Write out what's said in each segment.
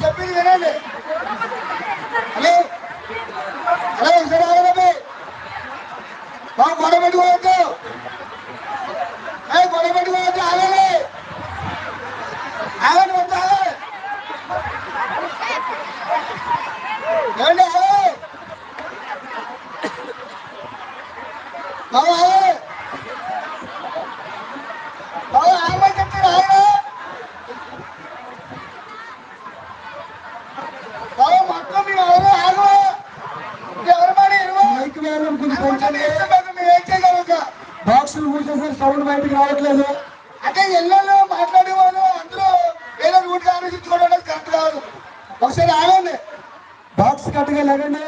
చెప్పింది వినండి. Hello hello ఒకసారి ఆగండి. బాబు గొడవ పెట్టుకోవద్దు, గొడవ పెట్టుకోవద్దు. ఆగండి ఆగండి వద్దు ఆగండి. ఏమండి ఆగండి బాబు ఆగండి. బాబు ఆగమని చెప్తారు. ఆగండి బాబు మొత్తం మీరు ఎవరు ఆగు. ఎవరు మాట మైక్ వేయాలని ఏం చేయగలరు. బాక్సులు కూర్చోసారి సౌండ్ బయటకు రావట్లేదు. అంటే ఎల్లెల్లో మాట్లాడేవాళ్ళు అందరూ ఏదో రూట్ ఆలోచించుకోవడం కరెక్ట్ కాదు. ఒకసారి ఆగండి. బాక్స్ కట్టుగా లేకండి.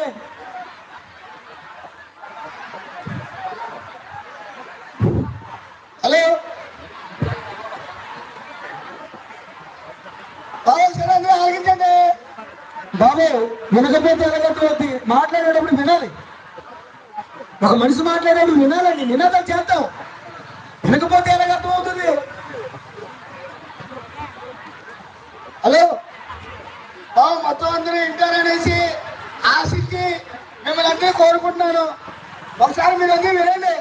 హలో బాబు ఒకసారి అందరూ ఆలోచించండి. బాబు వినకపోతే ఎలాగవుతుంది? మాట్లాడేటప్పుడు వినాలి. ఒక మనిషి మాట్లాడేటప్పుడు వినాలండి. నినాదం చేద్దాం. వినకపోతే ఎలాగర్థం అవుతుంది? హలో బాబు మొత్తం అందరూ వింటారనేసి ఆశించి మిమ్మల్ని అందరూ కోరుకుంటున్నాను. ఒకసారి మీరు అందరూ వినండి.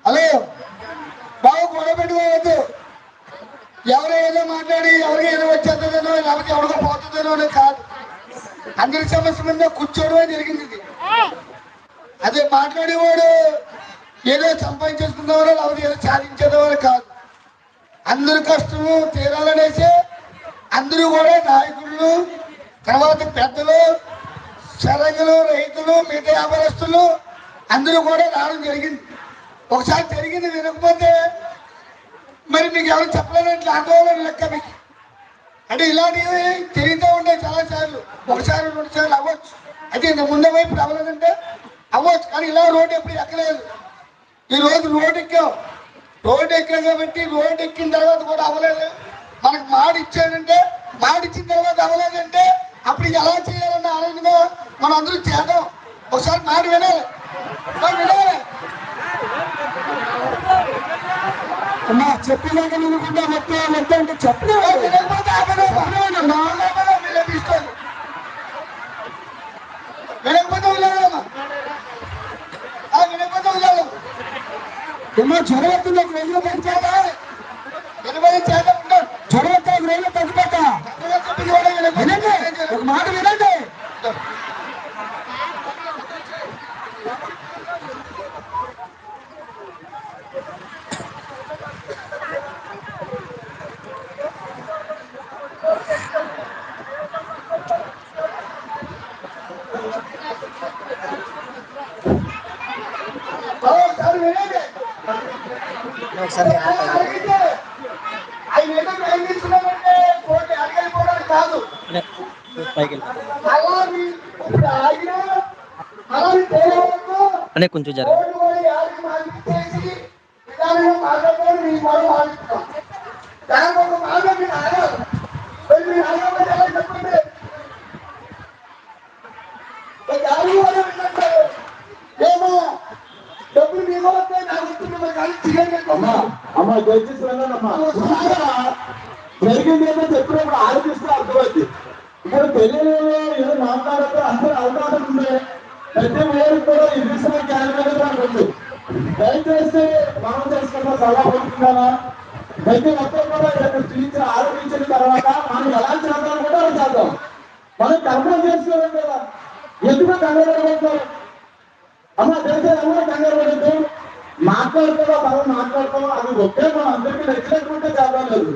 హలో బాబు గొడవ పెట్టుకోవద్దు. ఎవరు ఏదో మాట్లాడి ఎవరికి ఏదో వచ్చేస్తుందనో లేకపోతే ఎవరికో పోతుందనో కాదు. అందరి సమస్య మీద కూర్చోవడమే జరిగింది. ఇది అదే మాట్లాడేవాడు ఏదో సంపాదించేసుకుందామో లేకపోతే ఏదో సాధించేదామని కాదు. అందరి కష్టము తీరాలనేసి అందరూ కూడా నాయకులు, తర్వాత పెద్దలు, సరగులు, రైతులు, మిగతా వ్యాపారస్తులు అందరూ కూడా రావడం జరిగింది. ఒకసారి జరిగింది వినకపోతే మరి మీకు ఎవరు చెప్పలేనట్లు ఆందోళన లెక్క మీకు. అంటే ఇలాంటివి తిరుగుతూ ఉంటాయి చాలాసార్లు. ఒకసారి 2 సార్లు అవ్వచ్చు. అయితే ఇంత ముందే వైపు అవ్వలేదంటే అవ్వచ్చు. కానీ ఇలా రోడ్డు ఎప్పుడు ఎక్కలేదు. ఈ రోజు రోడ్డు ఎక్కాం కాబట్టి రోడ్డు ఎక్కిన తర్వాత కూడా అవ్వలేదు. మనకు మాట ఇచ్చాడంటే మాట ఇచ్చిన తర్వాత అవ్వలేదంటే అప్పుడు ఎలా చేయాలన్న ఆలోచన మనం అందరూ చేద్దాం. ఒకసారి మాట వినాలి. వినాలి అమ్మా. చెప్పినాక వినకుండా మొత్తం అంటే చెప్పలేదు. వినకపోతే వినకపోతే వెళ్ళాలమ్మా. వినకపోతే వెళ్ళాలి. అమ్మా జ్వరం వస్తుంది. ఒక 1000 పెంచాలా? 20 చేద్దాం. జ్వరం వస్తే 1000 తగ్గిపోతా. వినండి, ఒక మాట వినండి. ఒకసారి కాదు అనే కొంచెం జరగదు. డబ్బులు మీకు వస్తాయి, నాకు వస్తుంది. అమ్మా దయచేసి వెళ్ళానమ్మా. జరిగింది ఏదో చెప్పినప్పుడు ఆలోచిస్తే అర్థమైంది. ఇక్కడ తెలియలేదు ఏదో మాట్లాడితే అందరూ అవకాశం ఉంది. ప్రతి ఊరికి కూడా ఈ విషయం క్యాలెండర్ ఉంది. దయచేసి మనం చేసుకున్న సలహా పడుతున్నారా? ప్రతి ఒక్కరు కూడా ఇక్కడ టీచర్ ఆలోచించిన తర్వాత మనం ఎలా చేద్దాం కూడా అలా చేద్దాం. మనం కర్మం చేసుకోవాలి కదా. ఎందుకు కంగారు పడతారు? అమ్మ దయచేసి అందరూ కంగారు పడద్దు. మాట్లాడుతావా మనం మాట్లాడతావా అది ఒకే. మనం అందరికీ నచ్చినట్టుంటే చేద్దాం లేదు.